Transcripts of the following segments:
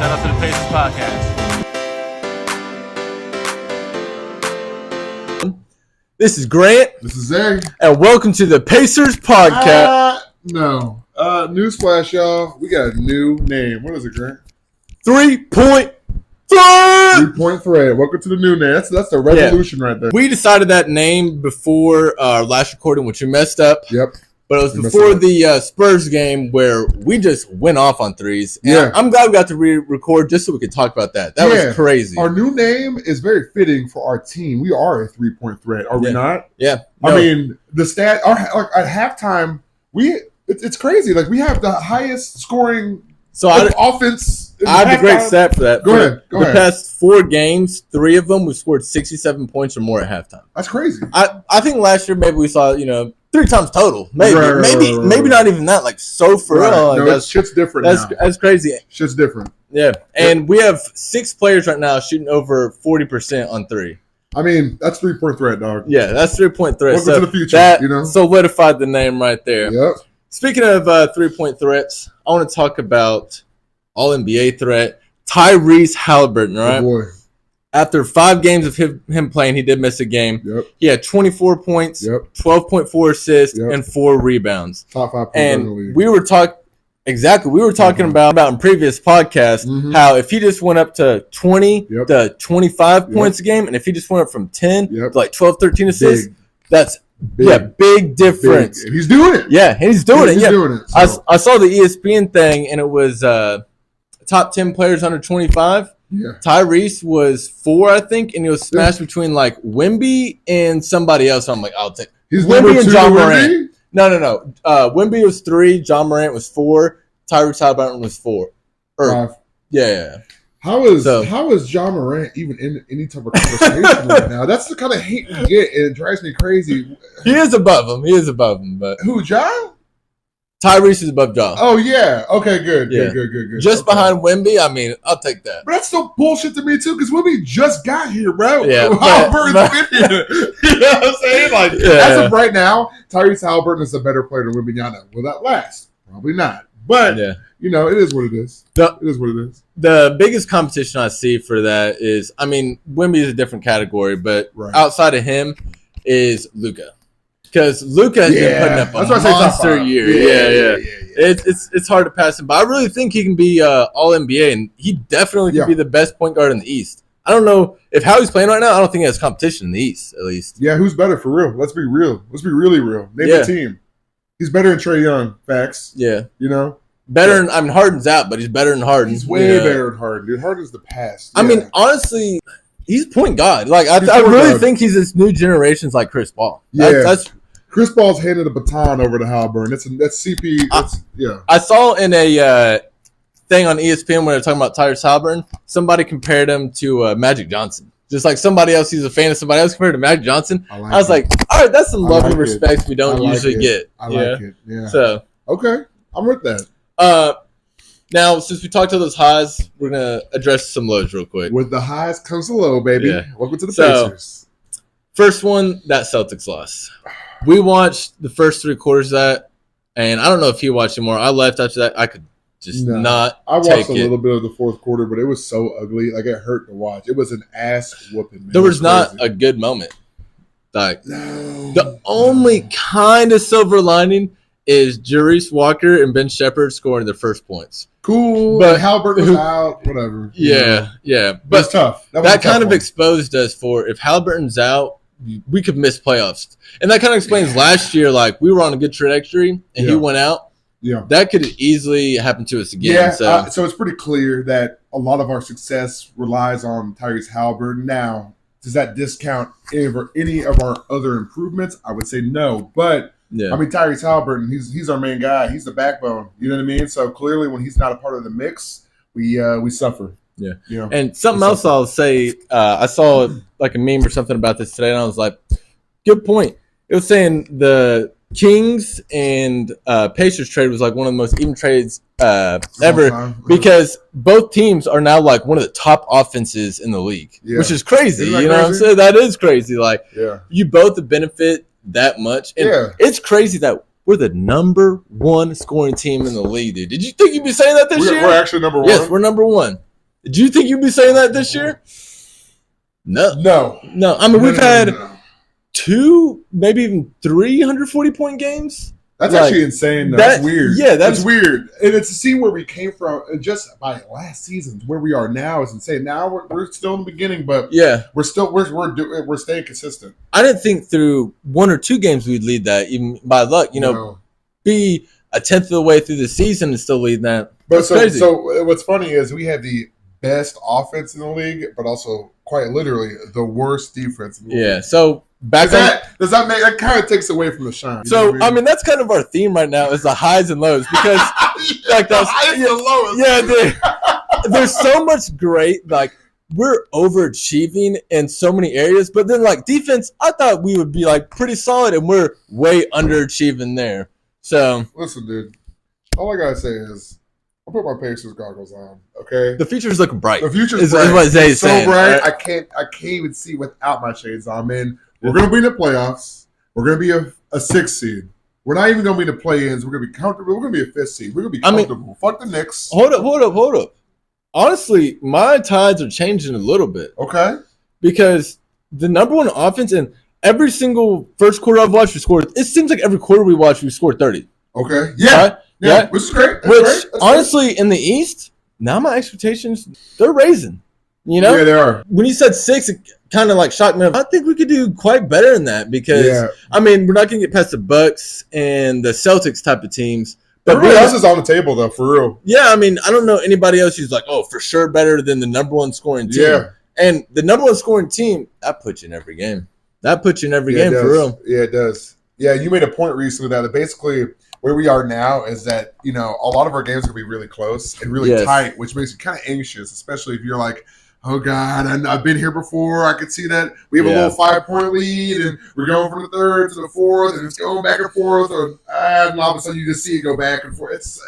Shout out to the Pacers Podcast. This is Grant. This is Zay. And welcome to the Pacers Podcast. No. Newsflash, y'all. We got a new name. What is it, Grant? 3-point threat. 3-point thread. Welcome to the new name. That's the revolution right there. We decided that name before our last recording, which we messed up. Yep. But it was before the Spurs game where we just went off on threes. And Yeah. I'm glad we got to record just so we could talk about that. That was crazy. Our new name is very fitting for our team. We are a 3-point threat, are we not? Yeah. I mean, the stat at halftime, it's crazy. Like, we have the highest scoring offense. I have a great stat for that. Go ahead. The past 4 games, 3 of them, we scored 67 points or more at halftime. That's crazy. I think last year maybe we saw, 3 times total. Maybe Right. not even that. Like, so for real. No, shit's different now. That's crazy. Shit's different. Yeah. And we have 6 players right now shooting over 40% on 3. I mean, that's 3-point threat, dog. Yeah, that's 3-point threat. Welcome to the future, That solidified the name right there. Yep. Speaking of 3-point threats, I want to talk about All-NBA threat, Tyrese Halliburton, all right? Oh boy. After 5 games of him playing, he did miss a game. Yep. He had 24 points, 12.4 assists, and 4 rebounds. Top 5 players in the And league. we were talking about in previous podcasts how if he just went up to 20 to 25 points a game, and if he just went up from 10 to like 12, 13 assists, that's big difference. Big. And he's doing it. Yeah, and he's doing it. He's doing it. So. I saw the ESPN thing, and it was top 10 players under 25. Yeah. Tyrese was 4, I think, and he was smashed between like Wemby and somebody else. So I'm like, I'll take Wemby and John Morant. No. Wemby was 3, John Morant was 4, Tyrese Halliburton was 4. 5. Yeah. How is John Morant even in any type of conversation right now? That's the kind of hate we get, and it drives me crazy. He is above him. But who, John? Tyrese is above John. Oh yeah. Okay. Good. Just behind Wemby. I mean, I'll take that. But that's still bullshit to me too, because Wemby just got here, bro. Yeah. Halliburton's been here. You know what I'm saying? Like, as of right now, Tyrese Halliburton is a better player than Wembanyama. Will that last? Probably not. But it is what it is. It is what it is. The biggest competition I see for that is, I mean, Wemby is a different category, but outside of him is Luka. Because Luka has been putting up a monster year. Yeah. It's hard to pass him, but I really think he can be all NBA, and he definitely can be the best point guard in the East. I don't know if how he's playing right now. I don't think he has competition in the East, at least. Yeah, who's better for real? Let's be real. Let's be really real. Name the team. He's better than Trae Young. Facts. Yeah. Better than, I mean, Harden's out, but he's better than Harden. He's way better than Harden, dude. Harden's the past. I mean, honestly, he's point guard. Like, I really think he's this new generation's like Chris Paul. That's Chris Paul's handed the baton over to Halliburton. That's CP. I saw in a thing on ESPN when they were talking about Tyrese Halliburton, somebody compared him to Magic Johnson. Just like somebody else, he's a fan of somebody else compared to Magic Johnson. I was like, all right, that's some love and respect we don't usually get. I like it. Yeah. So okay, I'm with that. Now, since we talked to those highs, we're gonna address some lows real quick. With the highs comes the low, baby. Yeah. Welcome to the Pacers. First one, that Celtics loss. We watched the first 3 quarters of that, and I don't know if you watched anymore. I left after that. I could just not. I watched a little bit of the fourth quarter, but it was so ugly. Like, it hurt to watch. It was an ass whooping. There was not a good moment. Like, the only kind of silver lining is Jarice Walker and Ben Shepherd scoring their first points. Cool. But Halliburton was out. Whatever. Yeah. But it's tough. That kind of exposed us for if Halliburton's out, we could miss playoffs. And that kind of explains last year, like, we were on a good trajectory and he went out. Yeah. That could easly happen to us again. Yeah. So it's pretty clear that a lot of our success relies on Tyrese Halliburton. Now, does that discount any of our other improvements? I would say no. But I mean, Tyrese Halliburton, he's our main guy. He's the backbone. You know what I mean? So clearly, when he's not a part of the mix, we suffer. Yeah. And something else I'll say, I saw like a meme or something about this today, and I was like, good point. It was saying the Kings and Pacers trade was like one of the most even trades ever because both teams are now like one of the top offenses in the league, which is crazy. You know what I'm saying? That is crazy. Like, you both benefit that much. And it's crazy that we're the number 1 scoring team in the league, dude. Did you think you'd be saying that this year? We're actually number 1? Yes, we're number 1. Do you think you'd be saying that this year? No. I mean, we've had 2, maybe even 3 140-point games. That's actually insane, though. That's weird. Yeah, that's weird. And it's to see where we came from, and just by last season, where we are now is insane. Now we're still in the beginning, but we're staying consistent. I didn't think through 1 or 2 games we'd lead that, even by luck. Be a 10th of the way through the season and still lead that. But so what's funny is we have the best offense in the league, but also quite literally the worst defense in the league. Yeah, so does that make that kind of takes away from the shine? So I mean that's kind of our theme right now is the highs and lows because like the highs and lows. Yeah, there's so much great like we're overachieving in so many areas, but then like defense, I thought we would be like pretty solid, and we're way underachieving there. So listen, dude, all I gotta say is I'll put my Pacers goggles on. Okay, the future's looking bright. The future's bright. Is what Zay's saying. So bright, right? I can't even see without my shades on, man. We're going to be in the playoffs. We're going to be a 6th seed. We're not even going to be in the play-ins. We're going to be comfortable. We're going to be a 5th seed. We're going to be comfortable. Fuck the Knicks. Hold up. Honestly, my tides are changing a little bit. Okay. Because the number one offense in every single first quarter I've watched, it seems like every quarter we watch, we score 30. Okay. Yeah. Right? Yeah. Which is great. That's honestly, in the East, now my expectations, they're raising. Yeah, they are. When you said 6, it kind of like shocked me. I think we could do quite better than that because, I mean, we're not going to get past the Bucks and the Celtics type of teams. But everybody else is on the table, though, for real. Yeah, I mean, I don't know anybody else who's like, oh, for sure better than the number one scoring team. Yeah. And the number one scoring team, that puts you in every game. For real. Yeah, it does. Yeah, you made a point recently that basically where we are now is that, a lot of our games are going to be really close and really tight, which makes you kind of anxious, especially if you're like, oh, God, I've been here before. I could see that we have a little 5-point lead, and we're going from the 3rd to the 4th, and it's going back and forth. And all of a sudden, you just see it go back and forth. It's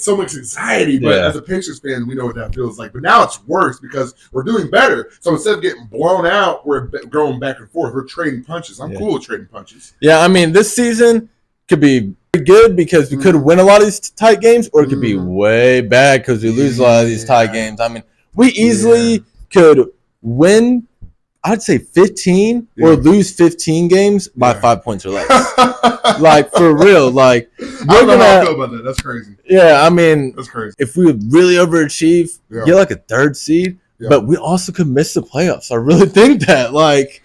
so much anxiety. But as a Pacers fan, we know what that feels like. But now it's worse because we're doing better. So instead of getting blown out, we're going back and forth. We're trading punches. I'm cool with trading punches. Yeah, I mean, this season could be good because we could win a lot of these tight games, or it could be way bad because we lose a lot of these tight games. I mean, we easily could win, I'd say 15 or lose 15 games by 5 points or less. Like, for real. Like, I don't know how I feel about that. That's crazy. Yeah, I mean, that's crazy. If we would really overachieve, get like a 3rd seed, but we also could miss the playoffs. I really think that. Like,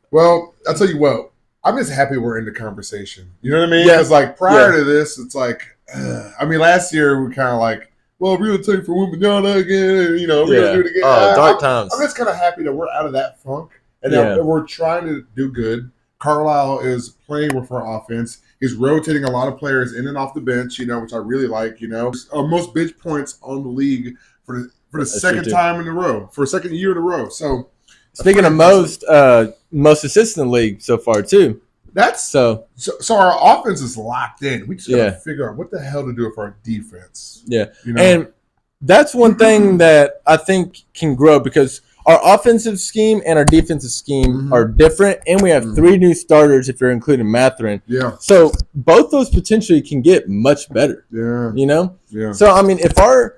well, I'll tell you what. I'm just happy we're in the conversation. You know what I mean? Because, like, prior to this, it's like, I mean, last year we kind of like, well, we're going to take for Wembanyama again, we're going to do it again. Dark times. I'm just kind of happy that we're out of that funk, and that we're trying to do good. Carlisle is playing with our offense. He's rotating a lot of players in and off the bench, which I really like, most bench points on the league for the second time in a row, for a second year in a row. So, speaking of most assists in the league so far, too. So our offense is locked in. We just gotta figure out what the hell to do with our defense. Yeah, and that's one thing that I think can grow because our offensive scheme and our defensive scheme are different, and we have 3 new starters if you're including Mathurin. Yeah. So both those potentially can get much better. Yeah. Yeah. So I mean, if our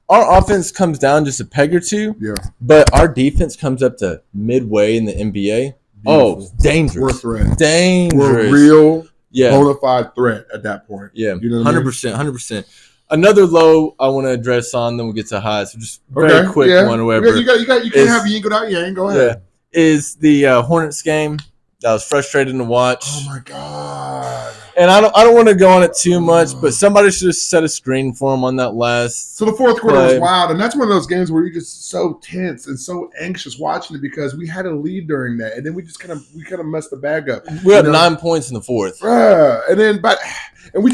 offense comes down just a peg or two, but our defense comes up to midway in the NBA. Beautiful. Oh, dangerous. We're a threat. Dangerous. We're a real bona fide threat at that point. Yeah, 100%. 100%. Another low I want to address on, then we'll get to highs. So just very quick one or whatever. You can't have yin go out yang. Go ahead. Is the Hornets game that was frustrating to watch. Oh, my God. And I don't want to go on it too much, but somebody should have set a screen for him on that last. So the 4th quarter was wild, and that's one of those games where you're just so tense and so anxious watching it because we had a lead during that, and then we just kind of messed the bag up. We had 9 points in the 4th, and we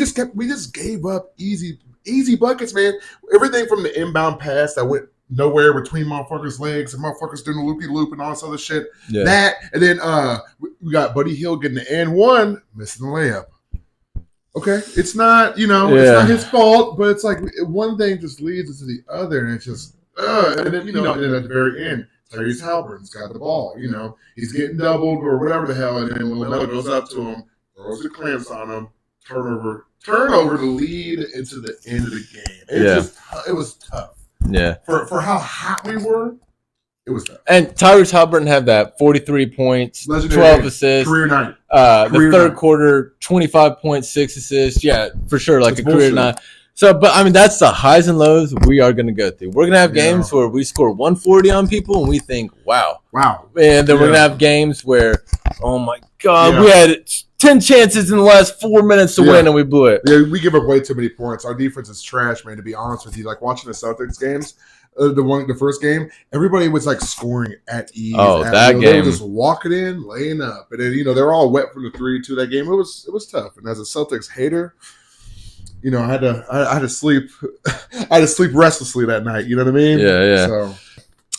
just gave up easy buckets, man. Everything from the inbound pass that went nowhere between motherfuckers' legs and motherfuckers doing the loopy-loop and all this other shit. Yeah. That, and then we got Buddy Hield getting the and one, missing the layup. Okay, it's not, it's not his fault, but it's like one thing just leads into the other, and it's just, and then, and then at the very end, Tyrese Halliburton's got the ball, he's getting doubled or whatever the hell, and then Lamelo goes up to him, throws the clamps on him, turnover to lead into the end of the game. It was tough. Yeah. For how hot we were, it was tough. And Tyrese Halliburton had that 43 points, Legendary 12 assists. Career night. The third quarter, 25.6 assists. Yeah, for sure, like That's a career bullshit. night. So, but I mean, that's the highs and lows we are going to go through. We're going to have games where we score 140 on people and we think, wow. And then we're going to have games where, oh my God, we had 10 chances in the last 4 minutes to win and we blew it. Yeah, we give up way too many points. Our defense is trash, man, to be honest with you. Like watching the Celtics games, the first game, everybody was like scoring at ease. Oh, that game. They were just walking in, laying up. And then, they're all wet from the 3-2 that game. It was tough. And as a Celtics hater, I had to sleep. I had to sleep restlessly that night. You know what I mean? Yeah. So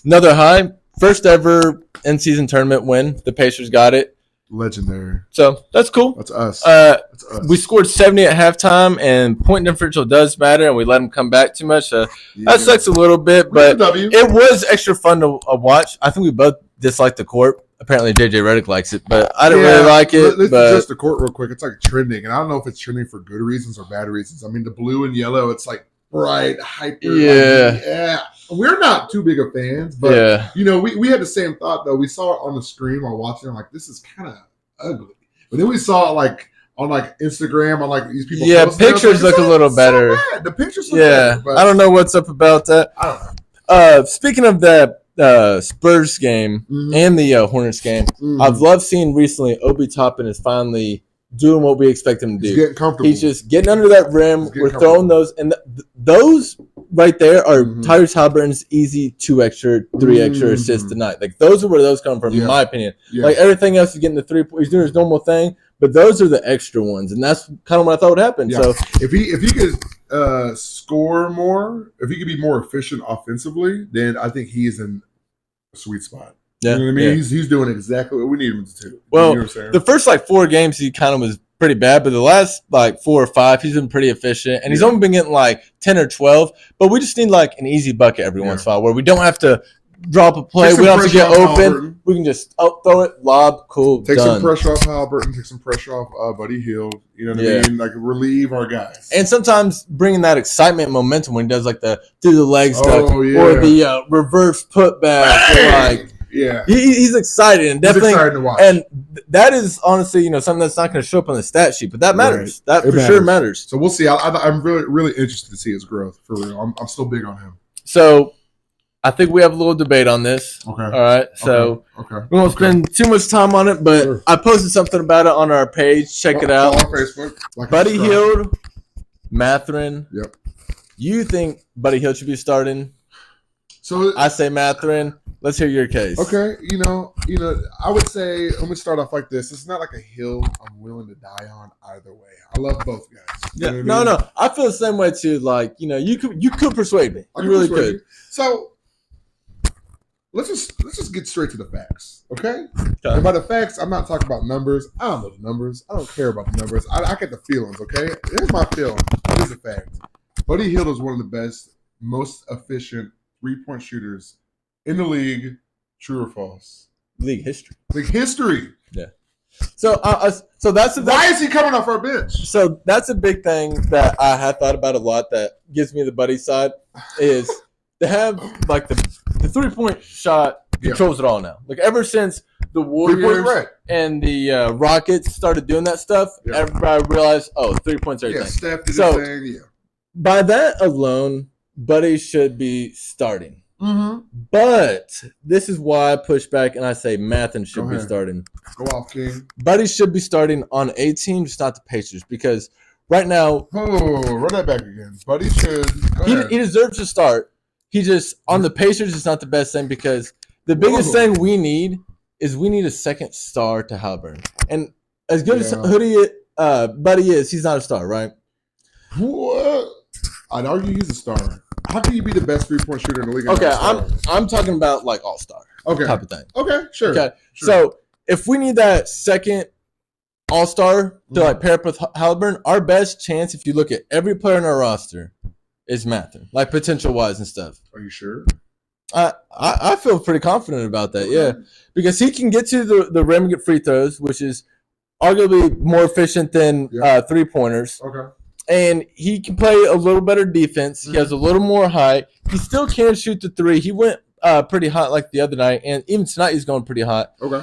another high, first ever in-season tournament win. The Pacers got it. Legendary. So that's cool. That's us. That's us. We scored 70 at halftime, and point differential does matter, and we let them come back too much. So that sucks a little bit, but it was extra fun to watch. I think we both disliked the court. Apparently, JJ Redick likes it, but I didn't really like it. Let's adjust the court real quick. It's like trending, and I don't know if it's trending for good reasons or bad reasons. I mean, the blue and yellow, it's like bright, hyper. Yeah. We're not too big of fans, but we had the same thought though. We saw it on the screen while watching. I'm like, this is kind of ugly. But then we saw it like on like Instagram on like these people. Yeah, pictures look a little better. So the pictures look better. But I don't know what's up about that. I don't know. Speaking of that Spurs game and the Hornets game, I've loved seeing recently Obi Toppin is finally doing what we expect him to do. He's getting comfortable. He's just getting under that rim. We're throwing those, and those right there are Tyrese Halliburton's easy 2 extra, 3 extra assists tonight. Like those are where those come from, in my opinion. Yeah. Like everything else is getting the 3. He's doing his normal thing, but those are the extra ones, and that's kind of what I thought would happen. Yeah. So if he could score more, if he could be more efficient offensively, then I think he's in a sweet spot. Yeah, you know what I mean? Yeah. He's doing exactly what we need him to do. Well, the first 4 games he kind of was pretty bad, but the last 4 or 5 he's been pretty efficient, and he's only been getting 10 or 12. But we just need an easy bucket every once in a while where we don't have to drop a play, we don't have to get open. Halliburton. We can just throw it, lob, cool, take some pressure off Halliburton, take some pressure off Buddy Hield. You know what I mean? Like relieve our guys. And sometimes bringing that excitement, momentum when he does the through the leg stuff or the reverse putback. Yeah, he's excited and definitely excited to watch. And that is honestly, something that's not going to show up on the stat sheet, but that matters. Right. That sure matters. So we'll see. I'm really, really interested to see his growth for real. I'm still big on him. So I think we have a little debate on this. Okay. All right. So we won't spend too much time on it, but I posted something about it on our page. Check it out. On Facebook. Buddy Hield, Mathurin. Yep. You think Buddy Hield should be starting? So I say Mathurin. Let's hear your case. Okay, I would say let me start off like this. It's not like a hill I'm willing to die on either way. I love both guys. Yeah, no. I feel the same way too. You could persuade me. You really could. So let's just get straight to the facts, okay? And by the facts, I'm not talking about numbers. I don't know the numbers. I don't care about the numbers. I get the feelings, okay? Here's my feeling. Here's the fact. Buddy Hield is one of the best, most efficient 3-point shooters in the league. True or false? League history. Yeah. So that's why is he coming off our bench? So that's a big thing that I have thought about a lot. That gives me the Buddy side is to have the 3-point shot controls it all now. Ever since the Warriors and the Rockets started doing that stuff, everybody realized 3 points everything. Yeah, Steph did his thing. Yeah. By that alone, Buddy should be starting. Mm-hmm. But this is why I push back and I say Mathurin should be starting. Go off, King. Buddy should be starting on a team, just not the Pacers, because right now. Oh, run that back again. Buddy should. He deserves to start. He just on the Pacers is not the best thing because the biggest thing we need is a second star to Halliburton. And as good as Buddy is, he's not a star, right? What? I'd argue he's a star. How can you be the best 3-point shooter in the league? Okay, I'm talking about all-star type of thing. Okay, sure. Okay, so if we need that second all-star to pair up with Halliburton, our best chance, if you look at every player in our roster, is Mathurin, potential-wise and stuff. Are you sure? I feel pretty confident about that, yeah, because he can get to the rim and get free throws, which is arguably more efficient than 3-pointers. Okay. and he can play a little better defense. He has a little more height. He still can shoot the three. He went pretty hot like the other night, and even tonight he's going pretty hot. Okay.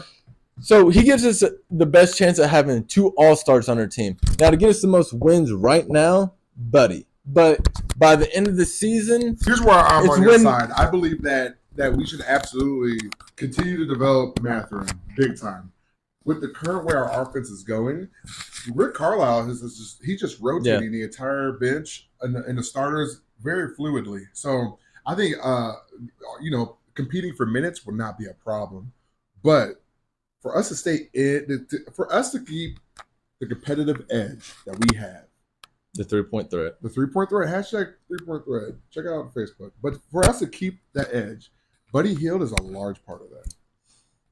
So he gives us the best chance of having 2 all-stars on our team. Now, to get us the most wins right now, Buddy. But by the end of the season, here's where I'm on your side. I believe that we should absolutely continue to develop Mathurin big time. With the current way our offense is going, Rick Carlisle is just rotating the entire bench and the starters very fluidly. So I think competing for minutes will not be a problem, but for us to stay in, for us to keep the competitive edge that we have. The 3-point threat. The 3-point threat. Hashtag 3-point threat. Check it out on Facebook. But for us to keep that edge, Buddy Hield is a large part of that.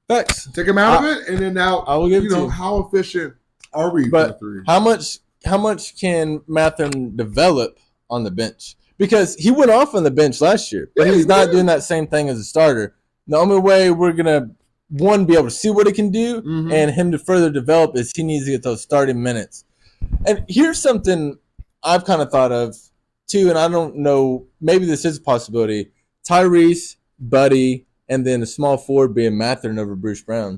Facts. Take him out of it, and then now I will give how efficient are we for the three? How much can Mathurin develop on the bench? Because he went off on the bench last year, but he's not doing that same thing as a starter. The only way we're gonna be able to see what he can do, and him to further develop is he needs to get those starting minutes. And here's something I've kind of thought of too, and I don't know, maybe this is a possibility. Tyrese, Buddy, and then a small forward being Mathurin over Bruce Brown.